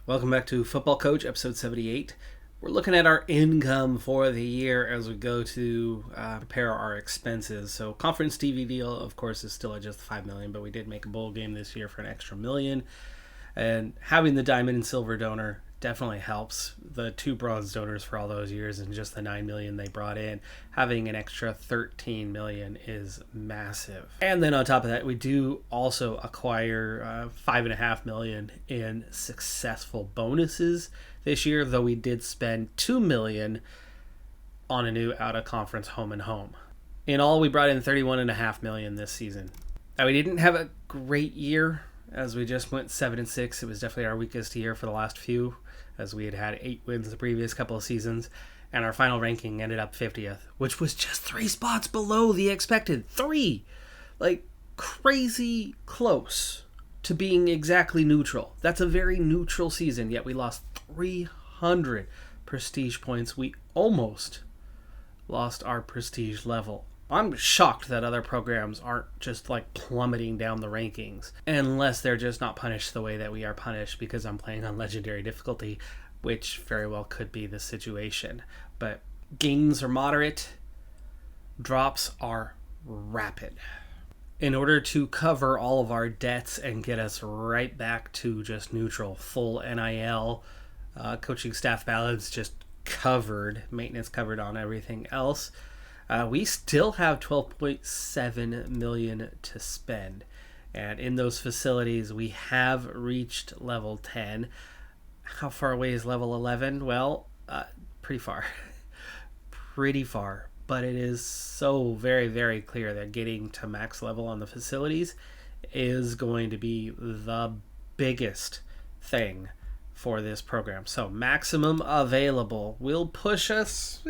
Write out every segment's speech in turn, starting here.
Welcome back to Football Coach, episode 78. We're looking at our income for the year as we go to prepare our expenses. So conference TV deal, of course, is still at just $5 million, but we did make a bowl game this year for an extra $1 million. And having the diamond and silver donor definitely helps. The two bronze donors for all those years and just the $9 million they brought in, having an extra $13 million is massive. And then on top of that, we do also acquire $5.5 million in successful bonuses this year, though we did spend $2 million on a new out-of-conference home and home. In all, we brought in $31.5 million this season. Now, we didn't have a great year, as we just went 7-6. It was definitely our weakest year for the last few, as we had 8 wins the previous couple of seasons, and our final ranking ended up 50th, which was just 3 spots below the expected. 3! Like, crazy close to being exactly neutral. That's a very neutral season, yet we lost 300 prestige points. We almost lost our prestige level. I'm shocked that other programs aren't just like plummeting down the rankings, unless they're just not punished the way that we are punished because I'm playing on legendary difficulty, which very well could be the situation. But gains are moderate, drops are rapid. In order to cover all of our debts and get us right back to just neutral, full NIL, coaching staff balance just covered, maintenance covered on everything else, we still have $12.7 million to spend. And in those facilities, we have reached level 10. How far away is level 11? Well, pretty far. Pretty far. But it is so very, very clear that getting to max level on the facilities is going to be the biggest thing for this program. So maximum available will push us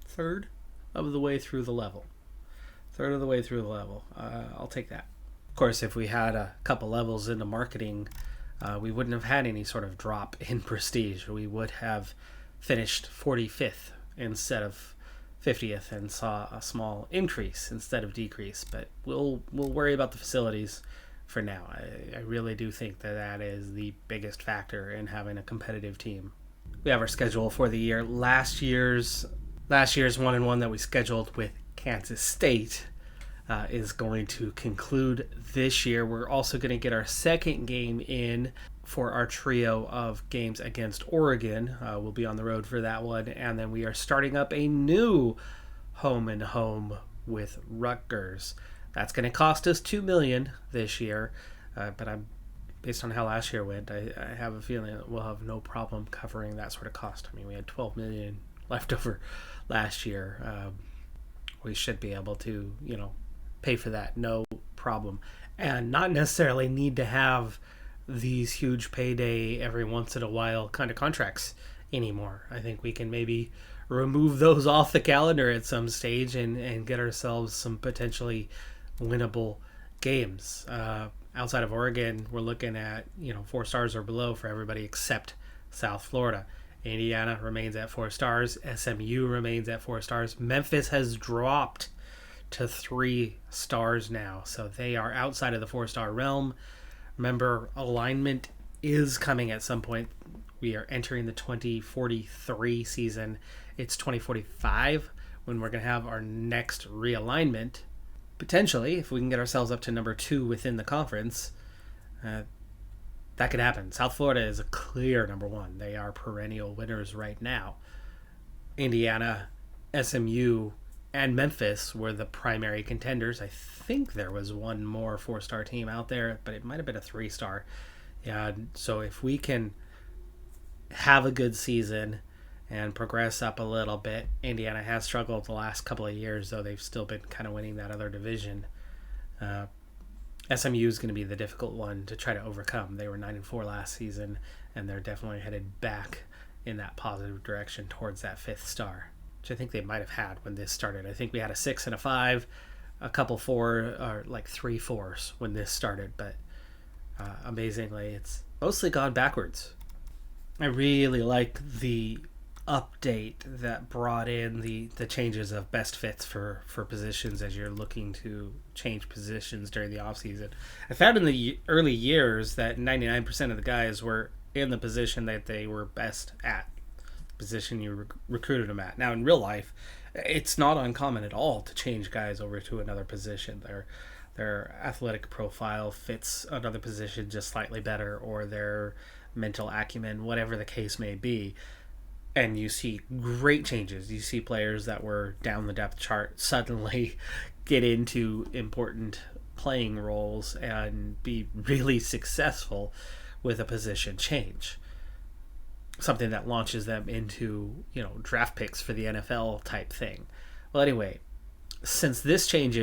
third of the way through the level. Third of the way through the level. I'll take that. Of course, if we had a couple levels into marketing, we wouldn't have had any sort of drop in prestige. We would have finished 45th instead of 50th and saw a small increase instead of decrease. But we'll worry about the facilities for now. I really do think that is the biggest factor in having a competitive team. We have our schedule for the year. Last year's 1-1 that we scheduled with Kansas State is going to conclude this year. We're also going to get our second game in for our trio of games against Oregon. We'll be on the road for that one. And then we are starting up a new home and home with Rutgers. That's going to cost us $2 million this year. But based on how last year went, I have a feeling that we'll have no problem covering that sort of cost. I mean, we had $12 million left over last year. We should be able to, pay for that, no problem. And not necessarily need to have these huge payday every once in a while kind of contracts anymore. I think we can maybe remove those off the calendar at some stage and get ourselves some potentially winnable games. Outside of Oregon, we're looking at 4 stars or below for everybody except South Florida. Indiana remains at 4 stars. SMU remains at 4 stars. Memphis has dropped to 3 stars now, so they are outside of the 4-star realm. Remember, alignment is coming at some point. We are entering the 2043 season. It's 2045 when we're going to have our next realignment. Potentially, if we can get ourselves up to number 2 within the conference, that could happen. South Florida is a clear number 1. They are perennial winners right now. Indiana, SMU, and Memphis were the primary contenders. I think there was one more 4-star team out there, but it might have been a 3-star. Yeah, so if we can have a good season and progress up a little bit, Indiana has struggled the last couple of years, though they've still been kind of winning that other division. SMU is going to be the difficult one to try to overcome. They were 9-4 last season, and they're definitely headed back in that positive direction towards that 5th star, which I think they might have had when this started. I think we had a 6 and a 5, a couple 4, or like 3 4s when this started, but amazingly, it's mostly gone backwards. I really like the update that brought in the changes of best fits for positions as you're looking to change positions during the offseason. I found in the early years that 99% of the guys were in the position that they were best at, position you recruited them at. Now, in real life, it's not uncommon at all to change guys over to another position. Their athletic profile fits another position just slightly better, or their mental acumen, whatever the case may be. And you see great changes. You see players that were down the depth chart suddenly get into important playing roles and be really successful with a position change. Something that launches them into, draft picks for the NFL type thing. Well, anyway, since this change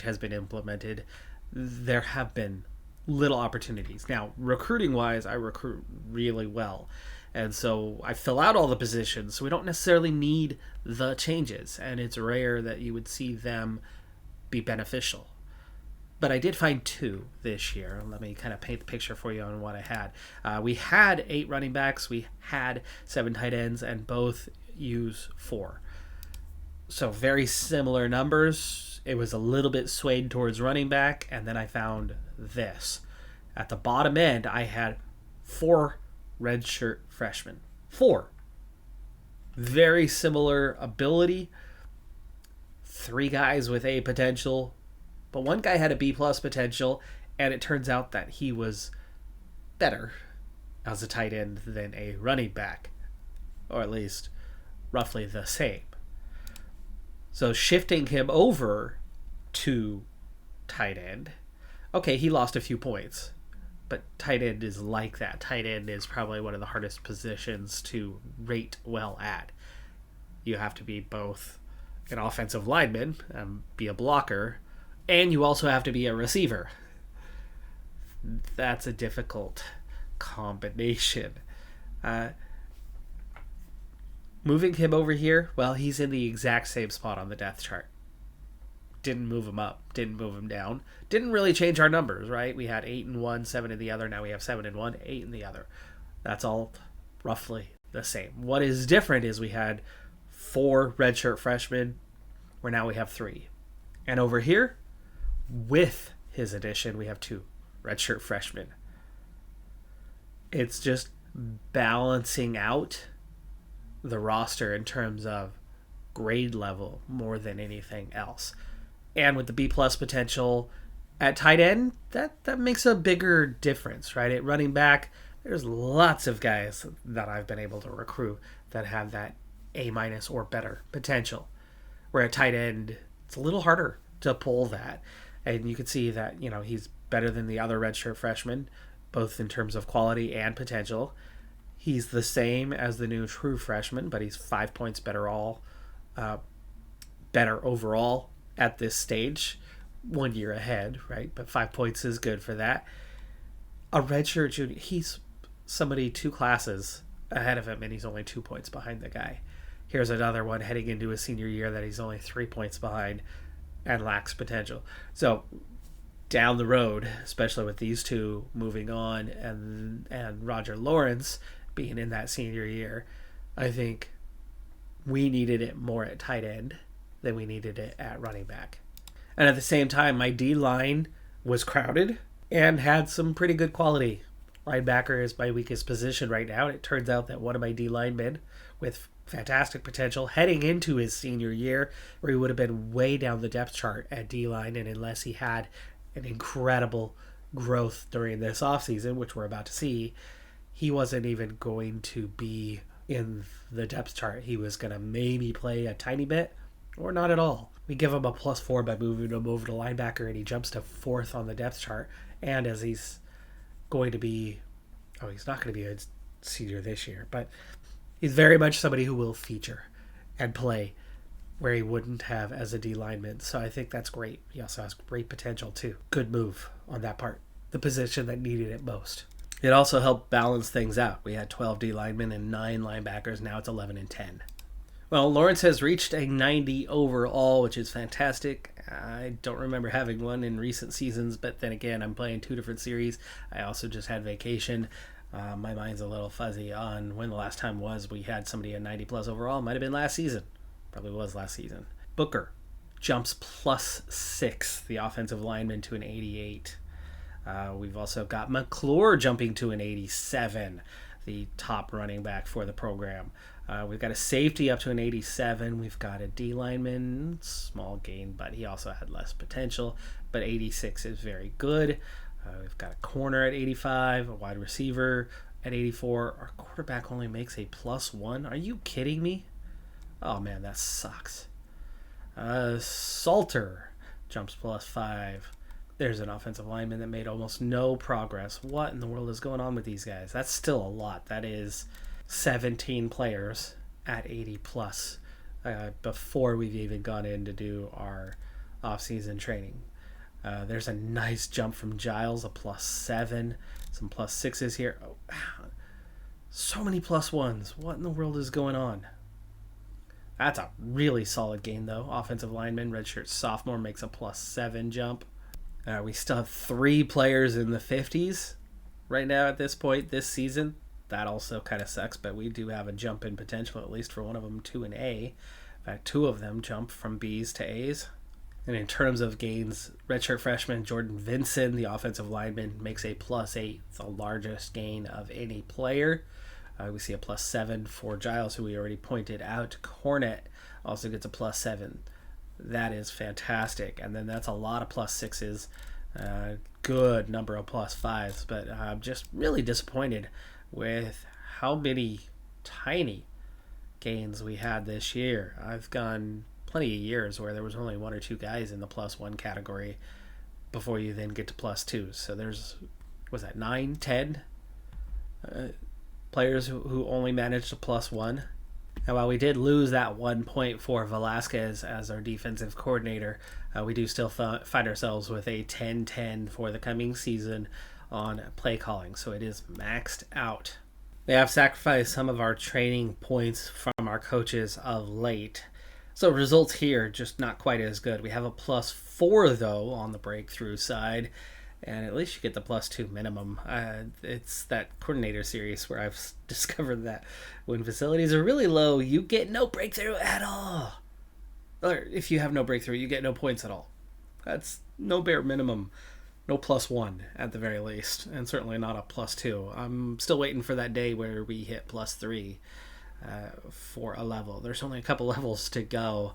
has been implemented, there have been little opportunities. Now, recruiting wise, I recruit really well. And so I fill out all the positions, so we don't necessarily need the changes. And it's rare that you would see them be beneficial. But I did find 2 this year. Let me kind of paint the picture for you on what I had. We had 8 running backs. We had 7 tight ends, and both use 4. So very similar numbers. It was a little bit swayed towards running back, and then I found this. At the bottom end, I had 4 redshirt freshmen. 4. Very similar ability. 3 guys with A potential. But one guy had a B+ potential, and it turns out that he was better as a tight end than a running back. Or at least roughly the same. So shifting him over to tight end, okay, he lost a few points. But tight end is like that. Tight end is probably one of the hardest positions to rate well at. You have to be both an offensive lineman, be a blocker, and you also have to be a receiver. That's a difficult combination. Moving him over here, well, he's in the exact same spot on the depth chart. Didn't move him up, didn't move him down. Didn't really change our numbers, right? We had 8 in one, 7 in the other. Now we have 7 in one, 8 in the other. That's all roughly the same. What is different is we had 4 redshirt freshmen, where now we have 3. And over here, with his addition, we have 2 redshirt freshmen. It's just balancing out the roster in terms of grade level more than anything else. And with the B+ potential at tight end, that makes a bigger difference, right? At running back, there's lots of guys that I've been able to recruit that have that A- or better potential. Where at tight end, it's a little harder to pull that. And you can see that, he's better than the other redshirt freshmen, both in terms of quality and potential. He's the same as the new true freshman, but he's 5 points better overall at this stage, 1 year ahead, right? But 5 points is good for that. A redshirt junior, he's somebody 2 classes ahead of him, and he's only 2 points behind the guy. Here's another one heading into his senior year that he's only 3 points behind and lacks potential. So down the road, especially with these 2 moving on and Roger Lawrence being in that senior year, I think we needed it more at tight end than we needed it at running back. And at the same time, my D-line was crowded and had some pretty good quality. Linebacker is my weakest position right now. It turns out that one of my D-linemen with fantastic potential heading into his senior year, where he would have been way down the depth chart at D-line, and unless he had an incredible growth during this offseason, which we're about to see, he wasn't even going to be in the depth chart. He was going to maybe play a tiny bit or not at all. We give him a +4 by moving him over to linebacker, and he jumps to 4th on the depth chart. And as he's going to be, he's not going to be a senior this year, but he's very much somebody who will feature and play where he wouldn't have as a D lineman. So I think that's great. He also has great potential too. Good move on that part. The position that needed it most. It also helped balance things out. We had 12 D linemen and 9 linebackers. Now it's 11 and 10. Well, Lawrence has reached a 90 overall, which is fantastic. I don't remember having one in recent seasons, but then again, I'm playing 2 different series. I also just had vacation. My mind's a little fuzzy on when the last time was we had somebody a 90+ overall. Might have been last season. Probably was last season. Booker jumps +6, the offensive lineman, to an 88. We've also got McClure jumping to an 87, the top running back for the program. We've got a safety up to an 87. We've got a D lineman, small gain, but he also had less potential. But 86 is very good. We've got a corner at 85, a wide receiver at 84. Our quarterback only makes a +1. Are you kidding me? Oh man, that sucks. Salter jumps +5. There's an offensive lineman that made almost no progress. What in the world is going on with these guys? That's still a lot. That is 17 players at 80 plus before we've even gone in to do our off-season training. There's a nice jump from Giles, a +7. Some +6s here. Oh, so many +1s. What in the world is going on? That's a really solid gain, though. Offensive lineman, redshirt sophomore, makes a +7 jump. We still have 3 players in the 50s right now at this point this season. That also kind of sucks, but we do have a jump in potential, at least for one of them, to an A. In fact, 2 of them jump from Bs to As. And in terms of gains, redshirt freshman Jordan Vinson, the offensive lineman, makes a +8, the largest gain of any player. We see a +7 for Giles, who we already pointed out. Cornet also gets a +7. That is fantastic. And then that's a lot of +6s. Good number of +5s. But I'm just really disappointed with how many tiny gains we had this year. I've gone plenty of years where there was only 1 or 2 guys in the +1 category before you then get to +2. So there's, was that 9, 10 players who only managed a +1. And while we did lose that 1 point for Velasquez as our defensive coordinator, we do still find ourselves with a 10-10 for the coming season on play calling. So it is maxed out. They have sacrificed some of our training points from our coaches of late. So results here just not quite as good. We have a +4 though on the breakthrough side. And at least you get the +2 minimum. It's that coordinator series where I've discovered that when facilities are really low, you get no breakthrough at all. Or if you have no breakthrough, you get no points at all. That's no bare minimum. No +1 at the very least. And certainly not a +2. I'm still waiting for that day where we hit +3 for a level. There's only a couple levels to go.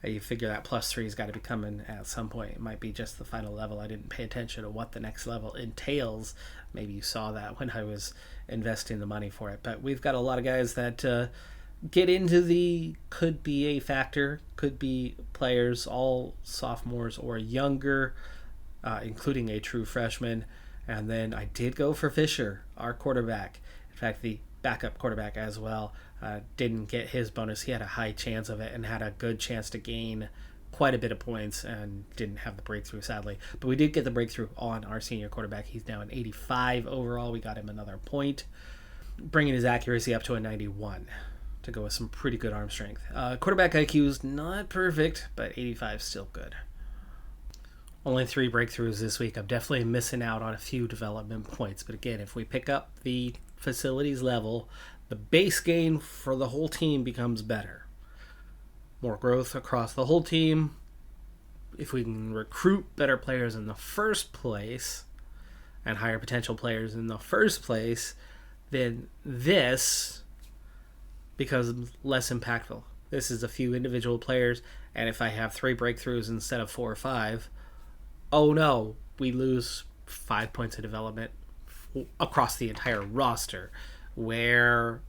You figure that +3 has got to be coming at some point. It might be just the final level. I didn't pay attention to what the next level entails. Maybe you saw that when I was investing the money for it. But we've got a lot of guys that get into the could be a factor, could be players, all sophomores or younger, including a true freshman. And then I did go for Fisher, our quarterback. In fact, the backup quarterback as well. Didn't get his bonus. He had a high chance of it and had a good chance to gain quite a bit of points and didn't have the breakthrough, sadly. But we did get the breakthrough on our senior quarterback. He's now an 85 overall. We got him another point, bringing his accuracy up to a 91 to go with some pretty good arm strength. Quarterback IQ is not perfect, but 85 is still good. Only 3 breakthroughs this week. I'm definitely missing out on a few development points. But again, if we pick up the facilities level, the base gain for the whole team becomes better. More growth across the whole team. If we can recruit better players in the first place and higher potential players in the first place, then this becomes less impactful. This is a few individual players, and if I have 3 breakthroughs instead of 4 or 5, oh no, we lose 5 points of development across the entire roster. Where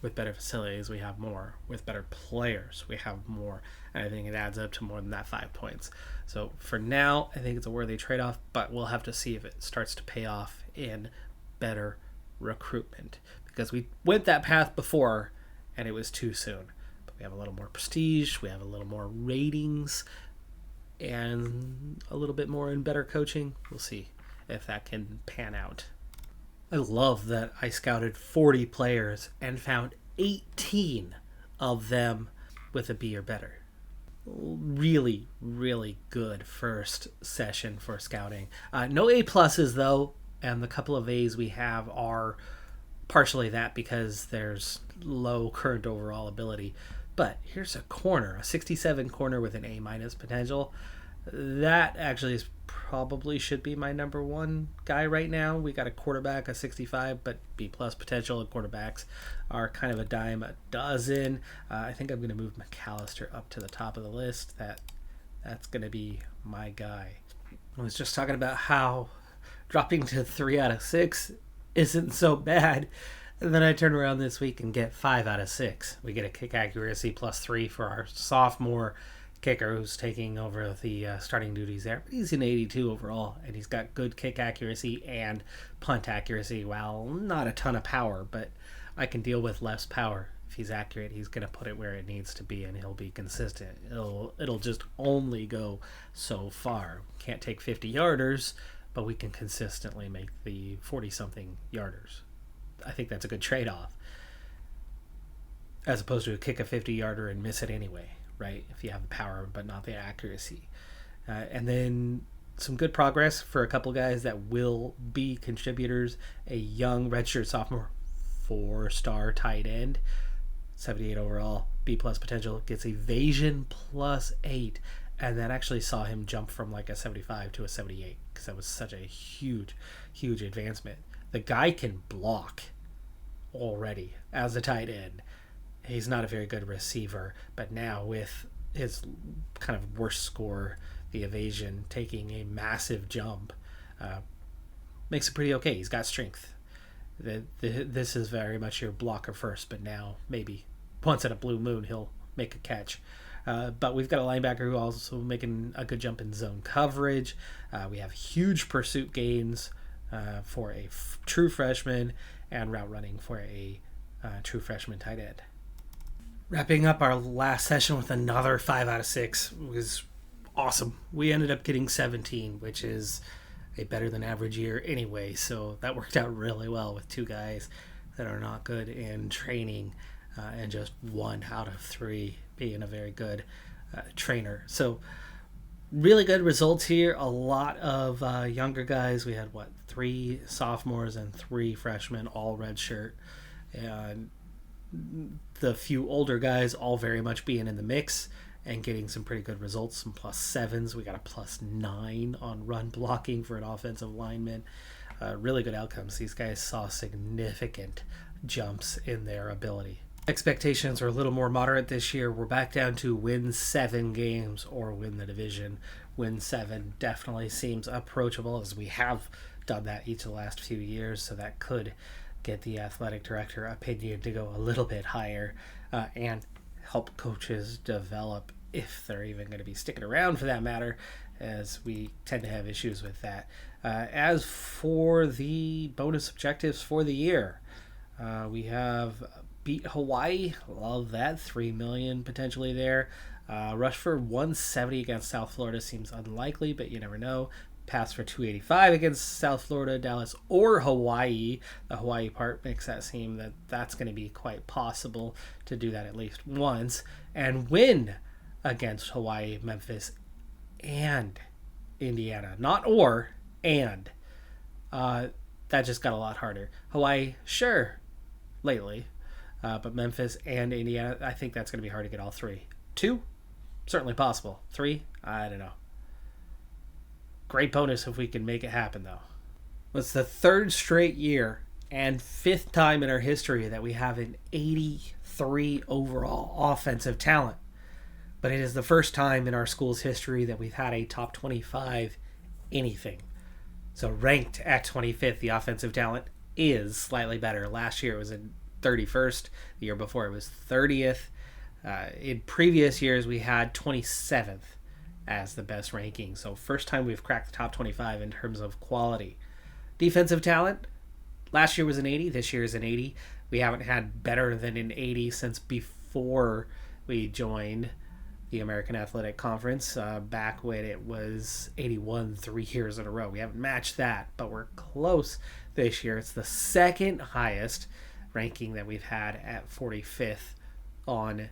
with better facilities we have more, with better players we have more, and I think it adds up to more than that 5 points. So for now, I think it's a worthy trade-off, but we'll have to see if it starts to pay off in better recruitment, because we went that path before and it was too soon. But we have a little more prestige, we have a little more ratings, and a little bit more in better coaching. We'll see if that can pan out. I love that I scouted 40 players and found 18 of them with a B or better. Really, really good first session for scouting. No A pluses though, and the couple of A's we have are partially that because there's low current overall ability. But here's a corner, a 67 corner with an A minus potential. That actually is probably should be my number one guy right now. We got a quarterback, a 65, but B plus potential, and quarterbacks are kind of a dime a dozen. I think I'm going to move McAllister up to the top of the list. That's going to be my guy. I was just talking about how dropping to 3 out of 6 isn't so bad. And then I turn around this week and get 5 out of 6. We get a kick accuracy +3 for our sophomore kicker who's taking over the starting duties there. He's an 82 overall, and he's got good kick accuracy and punt accuracy. Well, not a ton of power, but I can deal with less power. If he's accurate, he's going to put it where it needs to be, and he'll be consistent. It'll just only go so far. Can't take 50-yarders, but we can consistently make the 40-something yarders. I think that's a good trade-off, as opposed to kick a 50-yarder and miss it anyway, right? If you have the power but not the accuracy. And then some good progress for a couple guys that will be contributors. A young redshirt sophomore, 4-star tight end, 78 overall, B plus potential, gets evasion +8, and that actually saw him jump from like a 75 to a 78 because that was such a huge advancement. The guy can block already as a tight end. He's not a very good receiver, but now with his kind of worst score, the evasion, taking a massive jump, makes it pretty okay. He's got strength. This is very much your blocker first, but now maybe once in a blue moon he'll make a catch. But we've got a linebacker who also making a good jump in zone coverage. We have huge pursuit gains for a true freshman, and route running for a true freshman tight end. Wrapping up our last session with another 5 out of 6 was awesome. We ended up getting 17, which is a better than average year anyway, so that worked out really well with 2 guys that are not good in training, and just 1 out of 3 being a very good trainer. So really good results here. A lot of younger guys. We had 3 sophomores and 3 freshmen, all redshirt, and the few older guys all very much being in the mix and getting some pretty good results, some +7s. We got a +9 on run blocking for an offensive lineman. Really good outcomes. These guys saw significant jumps in their ability. Expectations are a little more moderate this year. We're back down to win 7 games or win the division. Win 7 definitely seems approachable, as we have done that each of the last few years, so that could get the athletic director opinion to go a little bit higher, and help coaches develop, if they're even going to be sticking around for that matter, as we tend to have issues with that. As for the bonus objectives for the year, we have beat Hawaii. Love that. $3 million potentially there. Rush for 170 against South Florida seems unlikely, but you never know. Pass for 285 against South Florida, Dallas, or Hawaii. The Hawaii part makes that seem that that's going to be quite possible to do that at least once. And win against Hawaii, Memphis, and Indiana. Not or, and. That just got a lot harder. Hawaii, sure, lately. But Memphis and Indiana, I think that's going to be hard to get all 3. 2, certainly possible. 3, I don't know. Great bonus if we can make it happen, though. It's the 3rd straight year and 5th time in our history that we have an 83 overall offensive talent. But it is the first time in our school's history that we've had a top 25 anything. So ranked at 25th, the offensive talent is slightly better. Last year it was in 31st. The year before it was 30th. In previous years we had 27th as the best ranking. So first time we've cracked the top 25 in terms of quality. Defensive talent, last year was an 80, this year is an 80. We haven't had better than an 80 since before we joined the American Athletic Conference, back when it was 81 3 years in a row. We haven't matched that, but we're close this year. It's the 2nd highest ranking that we've had at 45th on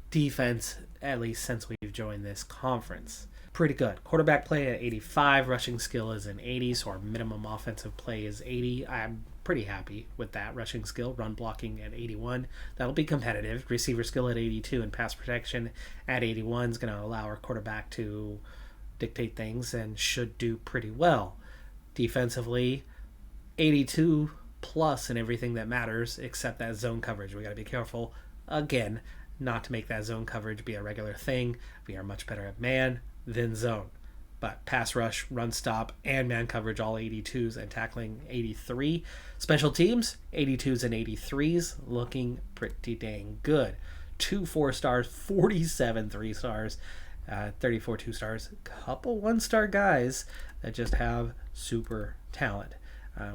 defense, at least since we've joined this conference. Pretty good. Quarterback play at 85, rushing skill is an 80, so our minimum offensive play is 80. I'm pretty happy with that. Rushing skill, run blocking at 81. That'll be competitive. Receiver skill at 82 and pass protection at 81 is going to allow our quarterback to dictate things and should do pretty well. Defensively, 82 plus in everything that matters except that zone coverage. We got to be careful, again, not to make that zone coverage be a regular thing. We are much better at man than zone. But pass rush, run stop, and man coverage, all 82s, and tackling 83. Special teams, 82s and 83s, looking pretty dang good. 2 4-stars, 47 3-stars, 34 2-stars, couple 1-star guys that just have super talent.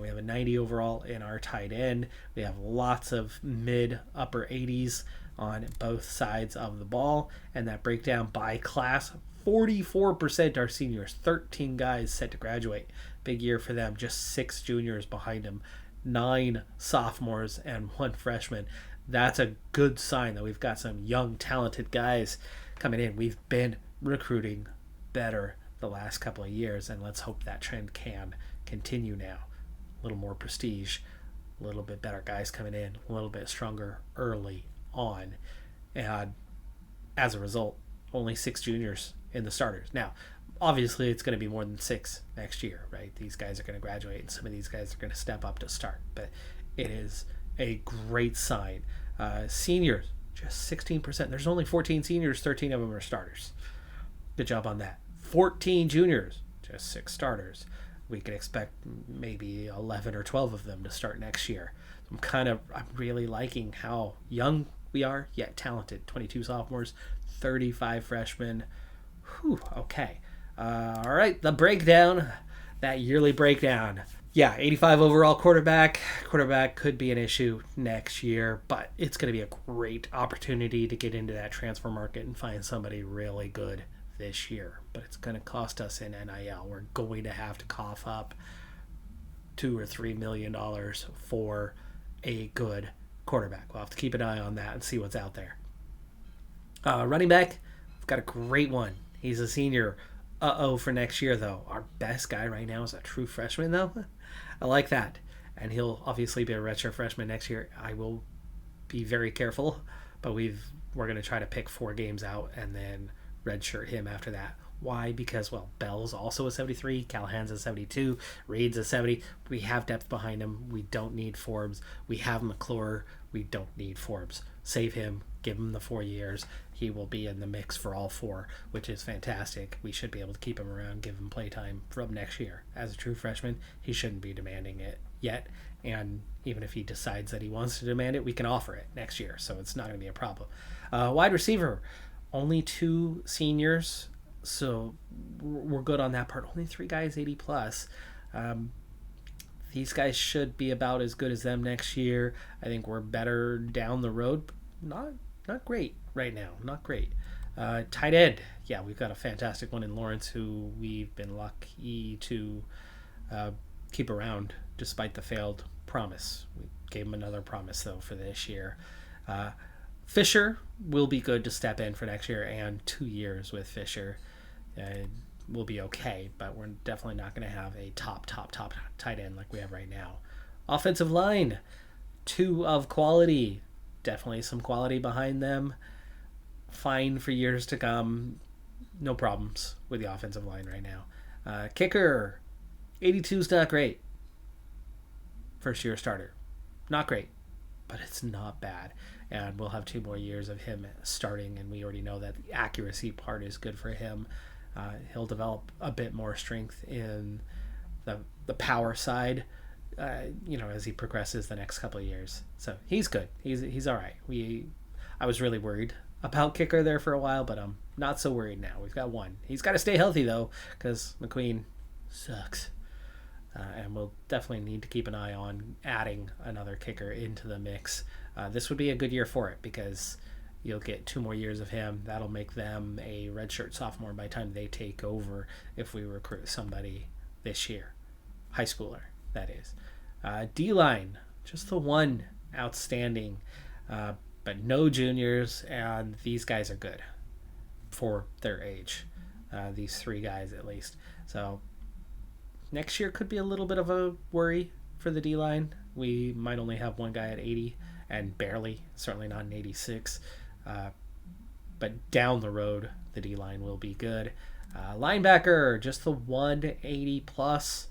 We have a 90 overall in our tight end. We have lots of mid-upper 80s on both sides of the ball. And that breakdown by class, 44% are seniors, 13 guys set to graduate. Big year for them, just 6 juniors behind them, 9 sophomores and 1 freshman. That's a good sign that we've got some young, talented guys coming in. We've been recruiting better the last couple of years, and let's hope that trend can continue now. A little more prestige, a little bit better guys coming in, a little bit stronger early on. And as a result, only 6 juniors in the starters. Now, obviously, it's going to be more than 6 next year, right? These guys are going to graduate, and some of these guys are going to step up to start. But it is a great sign. Seniors, just 16%. There's only 14 seniors, 13 of them are starters. Good job on that. 14 juniors, just 6 starters. We could expect maybe 11 or 12 of them to start next year. I'm really liking how young we are, yet talented. 22 sophomores, 35 freshmen. Whew, okay. All right, the breakdown, that yearly breakdown. Yeah, 85 overall quarterback. Quarterback could be an issue next year, but it's going to be a great opportunity to get into that transfer market and find somebody really good this year. But it's going to cost us in NIL. We're going to have to cough up $2 or $3 million for a good quarterback. We'll have to keep an eye on that and see what's out there. Running back, we've got a great one. He's a senior. For next year, though. Our best guy right now is a true freshman, though. I like that. And he'll obviously be a redshirt freshman next year. I will be very careful, but we're going to try to pick 4 games out and then redshirt him after that. Why? Because, well, Bell's also a 73, Callahan's a 72, Reed's a 70. We have depth behind him. We don't need Forbes. We have McClure. We don't need Forbes. Save him. Give him the 4 years. He will be in the mix for all 4, which is fantastic. We should be able to keep him around, give him playtime from next year. As a true freshman, he shouldn't be demanding it yet. And even if he decides that he wants to demand it, we can offer it next year. So it's not going to be a problem. Wide receiver, only 2 seniors. So we're good on that part. Only 3 guys 80 plus. These guys should be about as good as them next year. I think we're better down the road. Not great right now. Not great. Tight end. Yeah, we've got a fantastic one in Lawrence who we've been lucky to keep around despite the failed promise. We gave him another promise, though, for this year. Fisher will be good to step in for next year, and 2 years with Fisher will be okay, but we're definitely not going to have a top tight end like we have right now. Offensive line, 2 of quality. Definitely some quality behind them. Fine for years to come. No problems with the offensive line right now. Kicker, 82 is not great. First year starter. Not great, but it's not bad. And we'll have 2 more years of him starting, and we already know that the accuracy part is good for him. He'll develop a bit more strength in the power side, as he progresses the next couple of years. So he's good. He's all right. I was really worried about kicker there for a while, but I'm not so worried now. We've got 1. He's got to stay healthy, though, because McQueen sucks. And we'll definitely need to keep an eye on adding another kicker into the mix. This would be a good year for it because you'll get 2 more years of him. That'll make them a redshirt sophomore by the time they take over if we recruit somebody this year. High schooler, that is. D-line, just the 1 outstanding, but no juniors, and these guys are good for their age. These 3 guys at least. So next year could be a little bit of a worry for the D-line. We might only have 1 guy at 80, and barely, certainly not an 86. But down the road, the D-line will be good. Linebacker, just the 180 plus.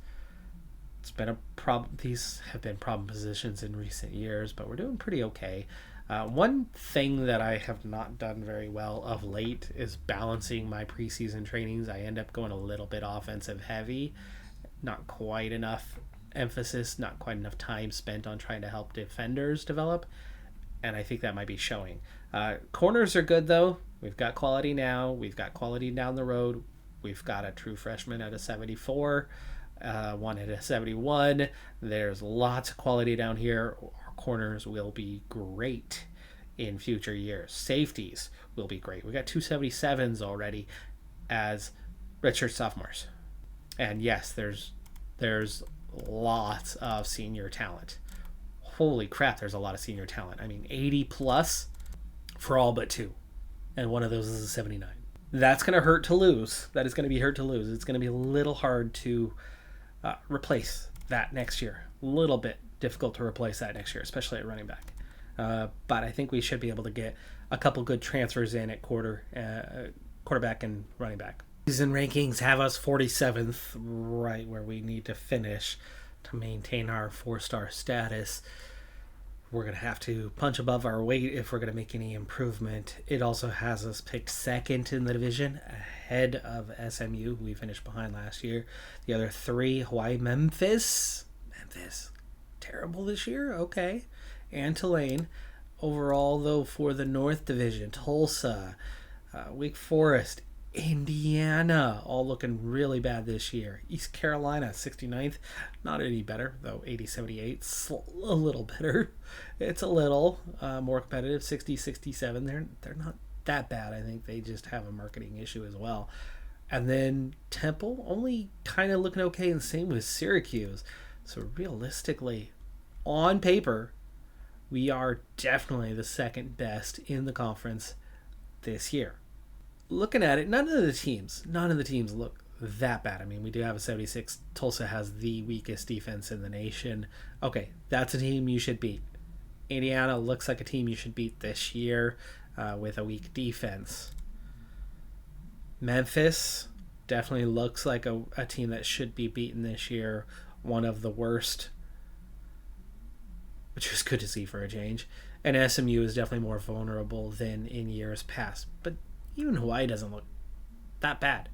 It's been a problem. These have been problem positions in recent years, but we're doing pretty okay. One thing that I have not done very well of late is balancing my preseason trainings. I end up going a little bit offensive heavy, not quite enough emphasis, not quite enough time spent on trying to help defenders develop, and I think that might be showing. Corners are good though. We've got quality now. We've got quality down the road. We've got a true freshman at a 74. One at a 71. There's lots of quality down here. Our corners will be great in future years. Safeties will be great. We got 277s already as redshirt sophomores. And yes, there's lots of senior talent. Holy crap, there's a lot of senior talent. I mean, 80 plus for all but two. And one of those is a 79. That's going to hurt to lose. That is going to be hurt to lose. It's going to be a little hard to replace that next year. A little bit difficult to replace that next year, especially at running back. But I think we should be able to get a couple good transfers in at quarterback and running back. Season rankings have us 47th, right where we need to finish to maintain our 4-star status. We're going to have to punch above our weight if we're going to make any improvement. It also has us picked second in the division, ahead of SMU, who we finished behind last year. The other three, Hawaii, Memphis, terrible this year, okay, and Tulane. Overall, though, for the North Division, Tulsa, Wake Forest, Indiana, all looking really bad this year. East Carolina, 69th, not any better, though 80-78, a little better. It's a little more competitive, 60-67. They're not that bad. I think they just have a marketing issue as well. And then Temple, only kind of looking okay, and same with Syracuse. So realistically, on paper, we are definitely the second best in the conference this year. Looking at it, none of the teams look that bad. I mean, we do have a 76. Tulsa has the weakest defense in the nation. Okay, that's a team you should beat. Indiana looks like a team you should beat this year with a weak defense. Memphis definitely looks like a team that should be beaten this year. One of the worst, which is good to see for a change. And SMU is definitely more vulnerable than in years past. But even Hawaii doesn't look that bad.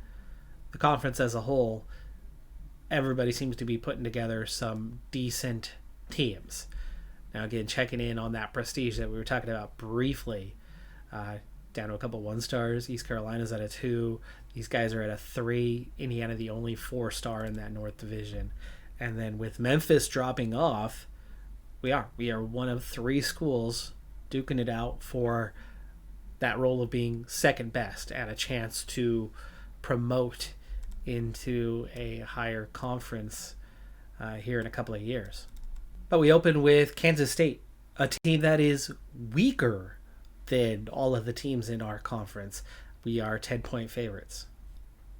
The conference as a whole, everybody seems to be putting together some decent teams. Now, again, checking in on that prestige that we were talking about briefly, down to a couple 1-stars. East Carolina's at a 2. These guys are at a 3. Indiana, the only 4-star in that North Division. And then with Memphis dropping off, we are one of 3 schools duking it out for that role of being second best and a chance to promote into a higher conference here in a couple of years. But we open with Kansas State, a team that is weaker than all of the teams in our conference. We are 10-point favorites.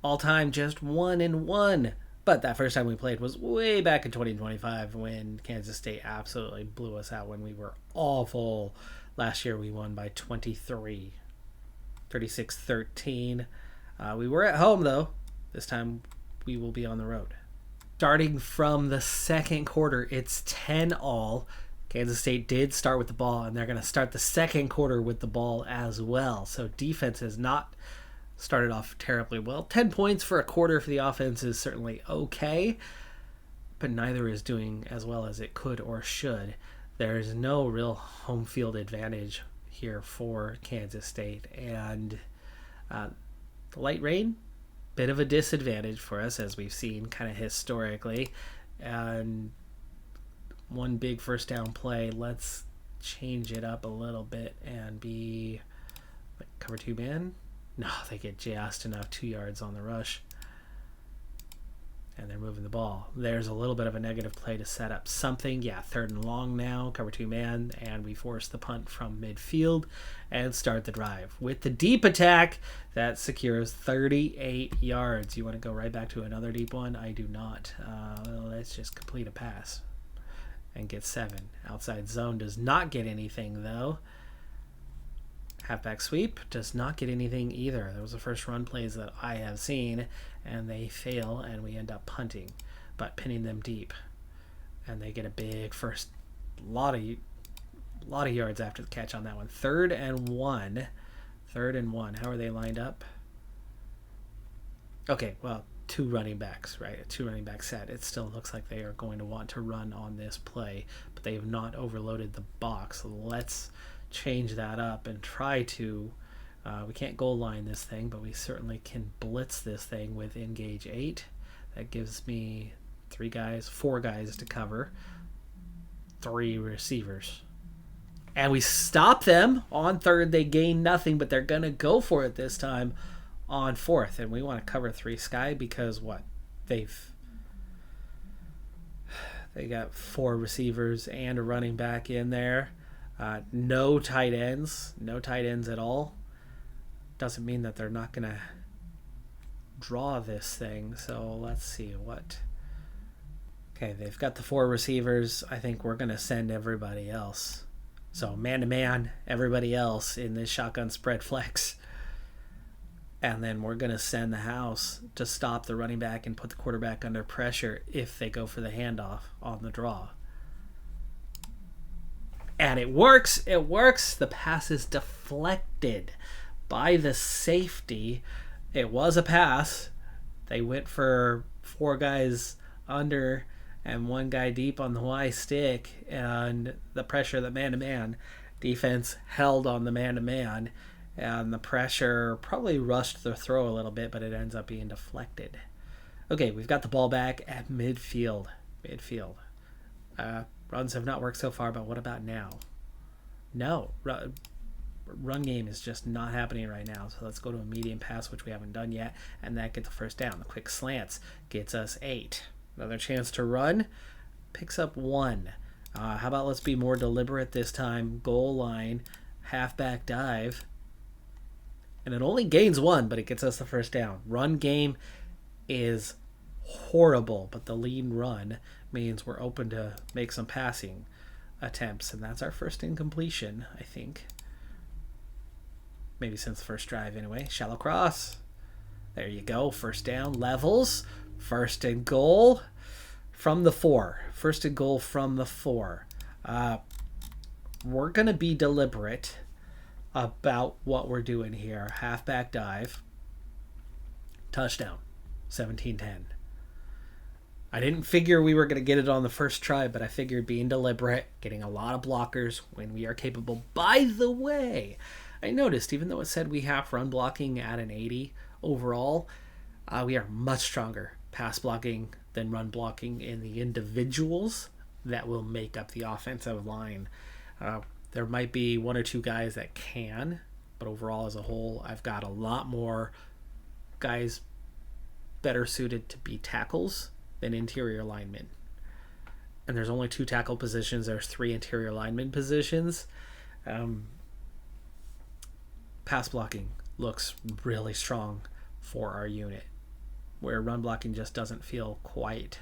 All time just 1-1. But that first time we played was way back in 2025 when Kansas State absolutely blew us out when we were awful. Last year we won by 23, 36-13. We were at home, though. This time we will be on the road. Starting from the second quarter, it's 10-all. Kansas State did start with the ball, and they're going to start the second quarter with the ball as well. So defense has not started off terribly well. 10 points for a quarter for the offense is certainly okay, but neither is doing as well as it could or should. There's no real home field advantage here for Kansas State, and the light rain, bit of a disadvantage for us, as we've seen kind of historically. And one big first down play, let's change it up a little bit and be like cover 2 man. No, they get just enough 2 yards on the rush. And they're moving the ball. There's a little bit of a negative play to set up something. Yeah, 3rd and long now, cover 2 man, and we force the punt from midfield and start the drive. With the deep attack, that secures 38 yards. You want to go right back to another deep one? I do not. Let's just complete a pass and get 7. Outside zone does not get anything, though. Halfback sweep does not get anything either. That was the first run plays that I have seen, and they fail, and we end up punting, but pinning them deep. And they get a big first, lot of yards after the catch on that one. 3rd and 1. 3rd and 1. How are they lined up? Okay, well, 2 running backs, right? A 2 running back set. It still looks like they are going to want to run on this play, but they have not overloaded the box. So let's change that up and try to, we can't goal line this thing, but we certainly can blitz this thing with engage 8. That gives me 4 guys to cover, 3 receivers. And we stop them on 3rd. They gain nothing, but they're going to go for it this time on 4th. And we want to cover 3 sky because what? They got 4 receivers and a running back in there. No tight ends. No tight ends at all. Doesn't mean that they're not going to draw this thing. So let's see what... Okay, they've got the 4 receivers. I think we're going to send everybody else. So man-to-man, everybody else in this shotgun spread flex. And then we're going to send the house to stop the running back and put the quarterback under pressure if they go for the handoff on the draw. And it works. It works. The pass is deflected by the safety. It was a pass. They went for 4 guys under and 1 guy deep on the Y stick, and the pressure, the man-to-man defense held on the man-to-man, and the pressure probably rushed the throw a little bit, but it ends up being deflected. Okay, we've got the ball back at midfield. Runs have not worked so far, but what about now? No. Run game is just not happening right now, so let's go to a medium pass, which we haven't done yet, and that gets the first down. The quick slants gets us 8. Another chance to run, picks up 1. How about let's be more deliberate this time? Goal line, halfback dive, and it only gains 1, but it gets us the first down. Run game is horrible, but the lean run means we're open to make some passing attempts, and that's our first incompletion, I think. Maybe since the first drive anyway. Shallow cross. There you go. First down. Levels. First and goal from the 4. First and goal from the 4. We're going to be deliberate about what we're doing here. Halfback dive. Touchdown. 17-10. I didn't figure we were going to get it on the first try, but I figured being deliberate, getting a lot of blockers when we are capable. By the way, I noticed, even though it said we have run blocking at an 80 overall, we are much stronger pass blocking than run blocking in the individuals that will make up the offensive line. There might be 1 or 2 guys that can, but overall as a whole, I've got a lot more guys better suited to be tackles than interior linemen. And there's only 2 tackle positions. There's 3 interior lineman positions. Pass blocking looks really strong for our unit, where run blocking just doesn't feel quite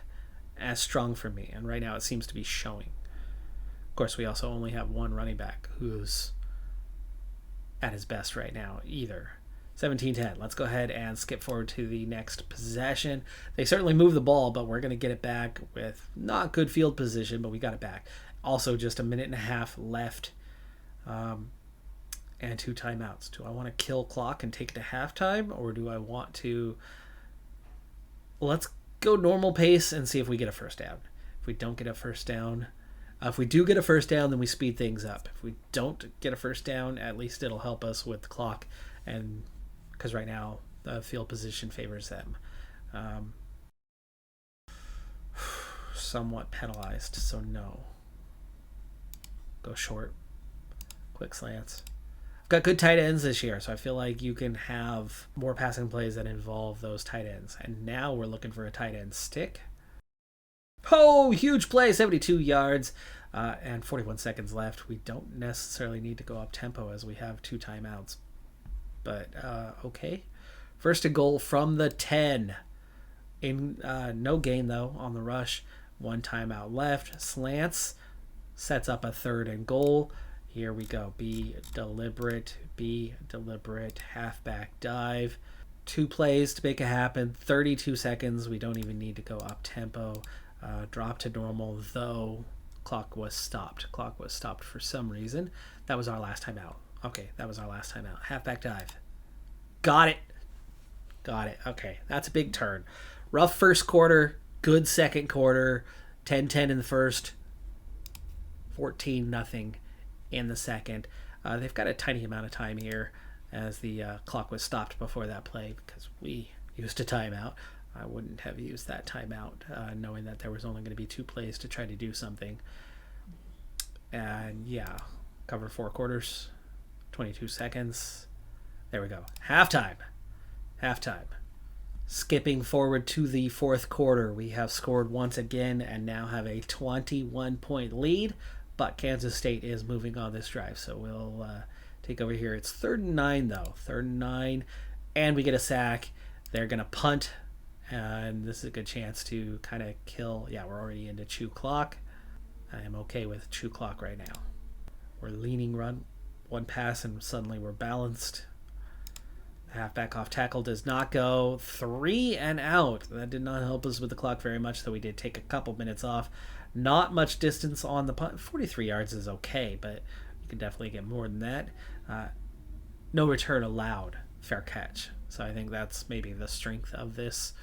as strong for me, and right now it seems to be showing. Of course, we also only have 1 running back who's at his best right now either. 17-10. Let's go ahead and skip forward to the next possession. They certainly move the ball, but we're going to get it back with not good field position, but we got it back. Also, just a minute and a half left. And 2 timeouts. Do I want to kill clock and take it to halftime, or do I want to... Let's go normal pace and see if we get a first down. If we don't get a first down... if we do get a first down, then we speed things up. If we don't get a first down, at least it'll help us with the clock, and because right now the field position favors them. Somewhat penalized, so no. Go short. Quick slants. Got good tight ends this year, so I feel like you can have more passing plays that involve those tight ends. And now we're looking for a tight end stick. Oh, huge play, 72 yards and 41 seconds left. We don't necessarily need to go up tempo as we have 2 timeouts. But, okay. First and goal from the 10. No gain, though, on the rush. 1 timeout left. Slants. Sets up a 3rd and goal. Here we go. Be deliberate. Be deliberate. Halfback dive. 2 plays to make it happen. 32 seconds. We don't even need to go up tempo. Drop to normal, though. Clock was stopped. Clock was stopped for some reason. That was our last time out. Okay, that was our last time out. Halfback dive. Got it. Got it. Okay, that's a big turn. Rough first quarter. Good second quarter. 10-10 in the first. 14-0 in the second. They've got a tiny amount of time here as the clock was stopped before that play because we used a timeout. I wouldn't have used that timeout knowing that there was only going to be 2 plays to try to do something. And yeah, cover 4 quarters, 22 seconds. There we go. Halftime. Halftime. Skipping forward to the 4th quarter, we have scored once again and now have a 21-point lead. But Kansas State is moving on this drive, so we'll take over here. It's 3rd and 9, though. 3rd and 9, and we get a sack. They're going to punt, and this is a good chance to kind of kill. Yeah, we're already into chew clock. I am okay with chew clock right now. We're leaning run. 1 pass, and suddenly we're balanced. Halfback off tackle does not go. 3 and out. That did not help us with the clock very much, though we did take a couple minutes off. Not much distance on the punt. 43 yards is okay, but you can definitely get more than that. No return allowed. Fair catch. So I think that's maybe the strength of this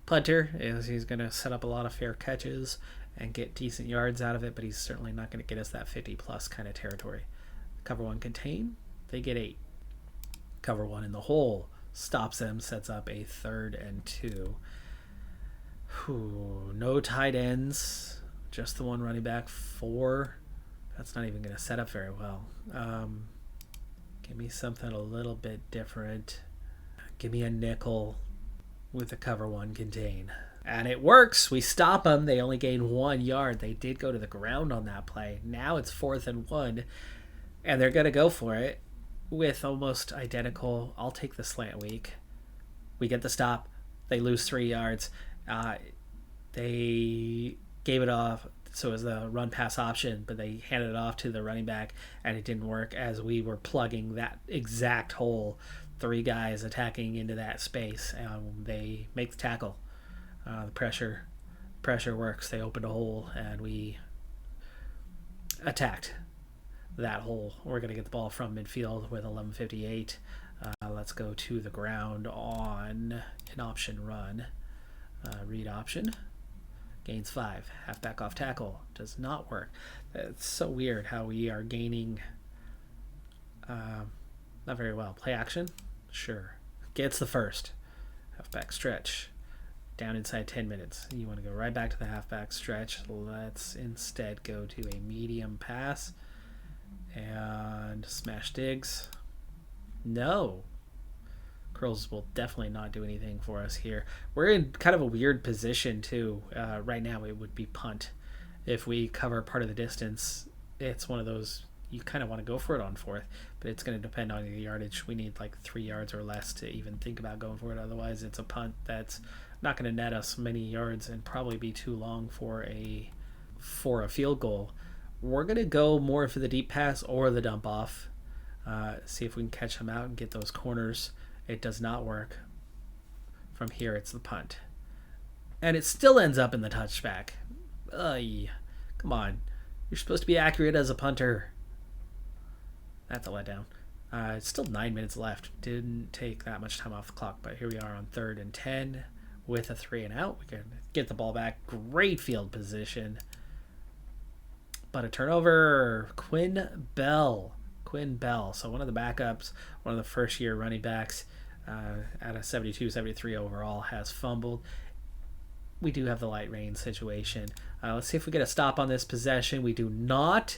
punter, is he's going to set up a lot of fair catches and get decent yards out of it, but he's certainly not going to get us that 50-plus kind of territory. Cover 1 contain. They get 8. Cover 1 in the hole. Stops them. Sets up a 3rd and 2. No tight ends. Just the 1 running back. 4. That's not even going to set up very well. Give me something a little bit different. Give me a nickel with a cover 1 contain. And it works. We stop them. They only gain 1 yard. They did go to the ground on that play. Now it's 4th and 1. And they're going to go for it with almost identical. I'll take the slant weak. We get the stop. They lose 3 yards. They gave it off, so it was the run pass option, but they handed it off to the running back, and it didn't work as we were plugging that exact hole. 3 guys attacking into that space, and they make the tackle. The pressure works. They opened a hole, and we attacked that hole. We're going to get the ball from midfield with 11:58. Let's go to the ground on an option run. Read option. Gains 5. Halfback off tackle. Does not work. It's so weird how we are gaining. Not very well. Play action. Sure. Gets the first. Halfback stretch. Down inside 10 minutes. You want to go right back to the halfback stretch. Let's instead go to a medium pass. And smash digs. No. Curls will definitely not do anything for us here. We're in kind of a weird position too. Right now it would be punt. If we cover part of the distance, it's one of those you kind of want to go for it on 4th, but it's going to depend on the yardage. We need like 3 yards or less to even think about going for it. Otherwise, it's a punt that's not going to net us many yards and probably be too long for a field goal. We're going to go more for the deep pass or the dump off. See if we can catch them out and get those corners. It does not work. From here, it's the punt. And it still ends up in the touchback. Come on. You're supposed to be accurate as a punter. That's a letdown. It's still 9 minutes left. Didn't take that much time off the clock, but here we are on 3rd and 10 with a 3 and out. We can get the ball back. Great field position. But a turnover. Quinn Bell. So one of the backups, one of the first-year running backs at a 72, 73 overall has fumbled. We do have the light rain situation. Let's see if we get a stop on this possession. We do not,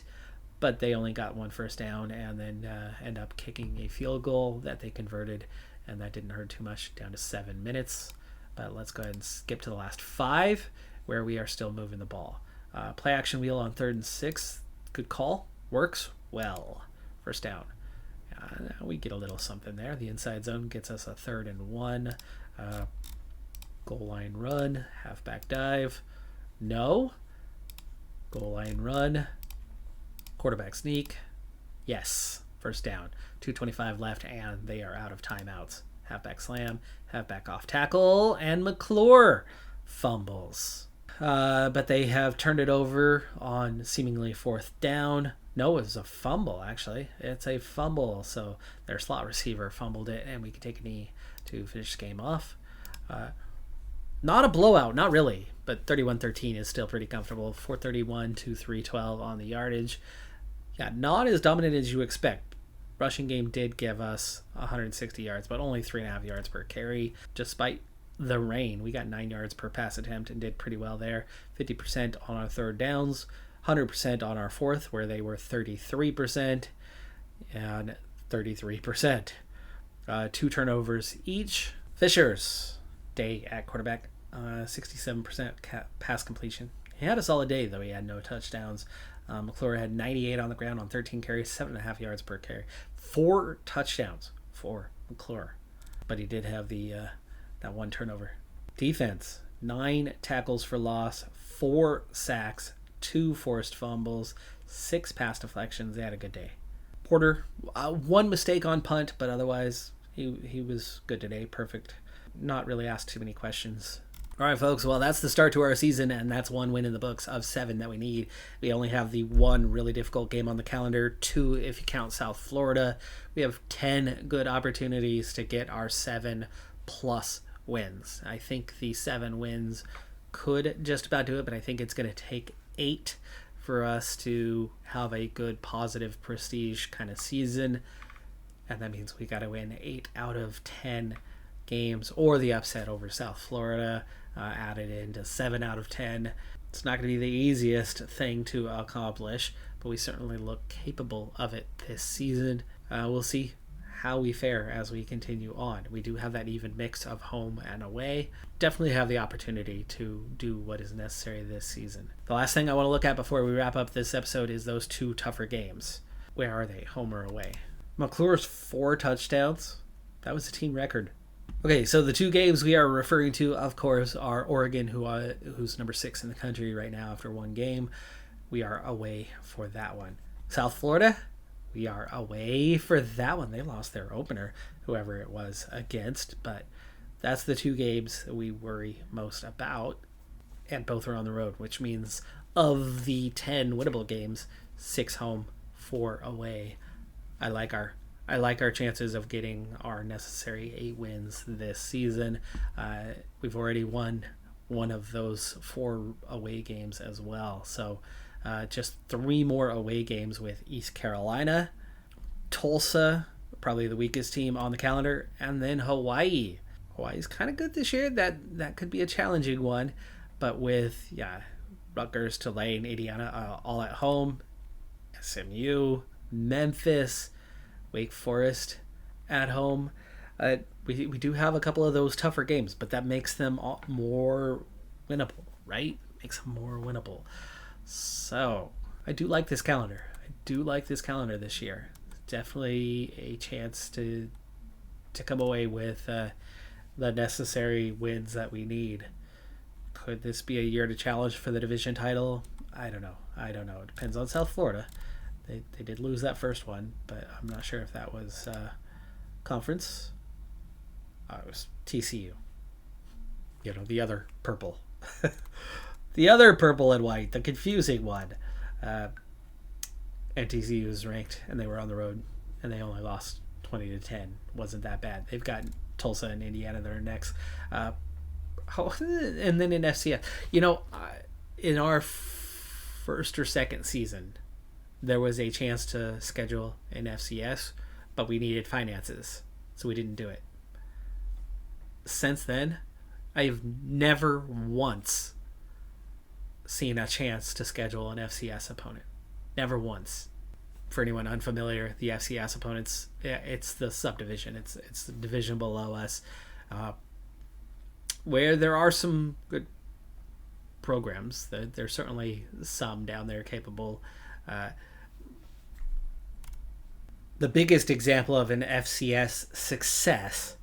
but they only got 1 first down and then end up kicking a field goal that they converted, and that didn't hurt too much, down to 7 minutes. But let's go ahead and skip to the last 5 where we are still moving the ball. Play action wheel on 3rd and 6. Good call. Works well. First down. We get a little something there. The inside zone gets us a 3rd and 1. Goal line run. Halfback dive. No. Goal line run. Quarterback sneak. Yes, first down. 2:25 left, and they are out of timeouts. Halfback slam, halfback off tackle, and McClure fumbles. But they have turned it over on seemingly fourth down. No, it was a fumble, actually. It's a fumble. So their slot receiver fumbled it, and we can take a knee to finish the game off. Not a blowout, not really, but 31-13 is still pretty comfortable. 431 to 312 on the yardage. Yeah, not as dominant as you expect. Rushing game did give us 160 yards, but only 3.5 yards per carry. Despite the rain, we got 9 yards per pass attempt and did pretty well there. 50% on our third downs, 100% on our fourth, where they were 33% and 33%. 2 turnovers each. Fisher's day at quarterback, 67% pass completion. He had a solid day, though. He had no touchdowns. McClure had 98 on the ground on 13 carries, 7.5 yards per carry. 4 touchdowns for McClure. But he did have that 1 turnover. Defense, 9 tackles for loss, 4 sacks, 2 forced fumbles, 6 pass deflections. They had a good day. Porter, 1 mistake on punt, but otherwise he was good today. Perfect. Not really asked too many questions. All right, folks. Well, that's the start to our season, and that's 1 win in the books of 7 that we need. We only have the 1 really difficult game on the calendar, 2 if you count South Florida. We have 10 good opportunities to get our 7+ wins. I think the 7 wins could just about do it, but I think it's going to take 8 for us to have a good, positive, prestige kind of season. And that means we got to win 8 out of 10 games, or the upset over South Florida, added into 7 out of 10. It's not going to be the easiest thing to accomplish, but we certainly look capable of it this season. We'll see how we fare as we continue on. We do have that even mix of home and away. Definitely have the opportunity to do what is necessary this season. The last thing I want to look at before we wrap up this episode is those 2 tougher games. Where are they, home or away? McClure's 4 touchdowns. That was a team record. Okay, so the 2 games we are referring to, of course, are Oregon, who's number 6 in the country right now after 1 game. We are away for that one. South Florida, we are away for that one. They lost their opener, whoever it was against, but that's the 2 games that we worry most about, and both are on the road, which means of the 10 winnable games, 6 home, 4 away. I like our chances of getting our necessary 8 wins this season. We've already won one of those 4 away games as well. So just 3 more away games with East Carolina, Tulsa, probably the weakest team on the calendar, and then Hawaii. Hawaii's kind of good this year. That could be a challenging one. But with, Rutgers, Tulane, Indiana all at home, SMU, Memphis, Wake Forest at home. We do have a couple of those tougher games, but that makes them more winnable, right? Makes them more winnable. So I do like this calendar. This year. Definitely a chance to come away with the necessary wins that we need. Could this be a year to challenge for the division title? I don't know. It depends on South Florida. They did lose that first one, but I'm not sure if that was conference. It was TCU. The other purple. The other purple and white, the confusing one. And TCU was ranked, and they were on the road, and they only lost 20-10. Wasn't that bad. They've got Tulsa and Indiana that are next. And then in FCS. In our first or second season, there was a chance to schedule an FCS, but we needed finances, so we didn't do it. Since then, I've never once seen a chance to schedule an FCS opponent. Never once. For anyone unfamiliar, the FCS opponents, it's the subdivision. It's the division below us, where there are some good programs. There's certainly some down there capable. The biggest example of an FCS success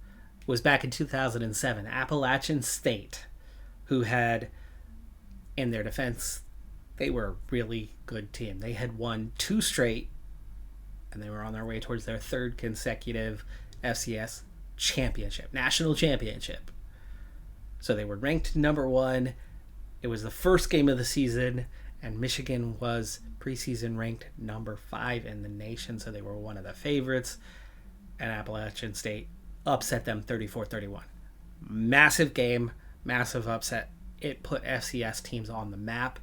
was back in 2007. Appalachian State, who had, in their defense, they were a really good team. They had won 2 straight and they were on their way towards their third consecutive FCS championship, national championship. So they were ranked number 1. It was the first game of the season, and Michigan was preseason ranked number 5 in the nation, so they were one of the favorites. And Appalachian State upset them 34-31. Massive game, massive upset. It put FCS teams on the map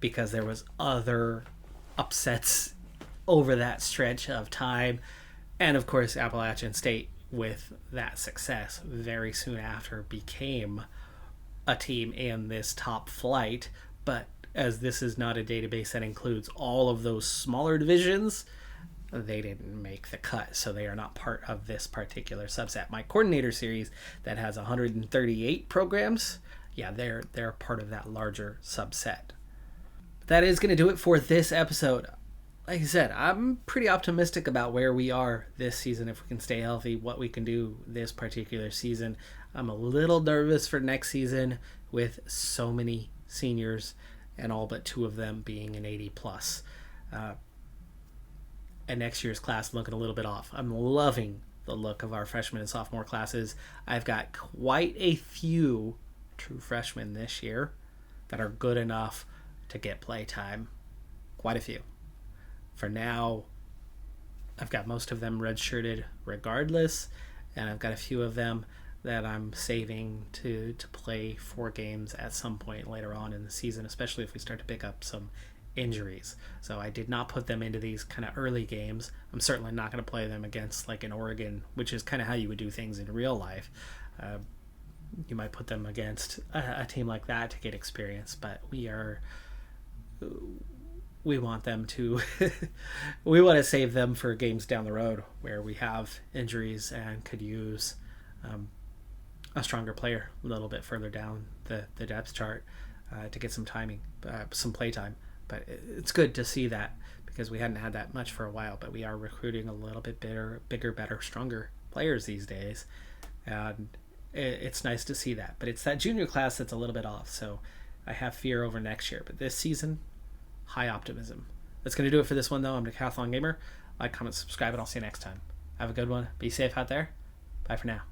because there was other upsets over that stretch of time. And of course, Appalachian State, with that success, very soon after became a team in this top flight. But as this is not a database that includes all of those smaller divisions, they didn't make the cut, so they are not part of this particular subset. My coordinator series that has 138 programs, yeah, they're part of that larger subset. That is going to do it for this episode. Like I said, I'm pretty optimistic about where we are this season, if we can stay healthy, what we can do this particular season. I'm a little nervous for next season with so many seniors and all but 2 of them being an 80 plus. And next year's class looking a little bit off. I'm loving the look of our freshman and sophomore classes. I've got quite a few true freshmen this year that are good enough to get play time. Quite a few. For now, I've got most of them redshirted regardless, and I've got a few of them that I'm saving to play 4 games at some point later on in the season, especially if we start to pick up some injuries. So I did not put them into these kind of early games. I'm certainly not going to play them against like an Oregon, which is kind of how you would do things in real life. You might put them against a team like that to get experience, but we want them to we want to save them for games down the road where we have injuries and could use a stronger player a little bit further down the depth chart to get some play time. But it's good to see that because we hadn't had that much for a while, but we are recruiting a little bit bigger, better, stronger players these days. And it's nice to see that. But it's that junior class that's a little bit off, so I have fear over next year. But this season, high optimism. That's going to do it for this one, though. I'm Decathlon Gamer. Like, comment, subscribe, and I'll see you next time. Have a good one. Be safe out there. Bye for now.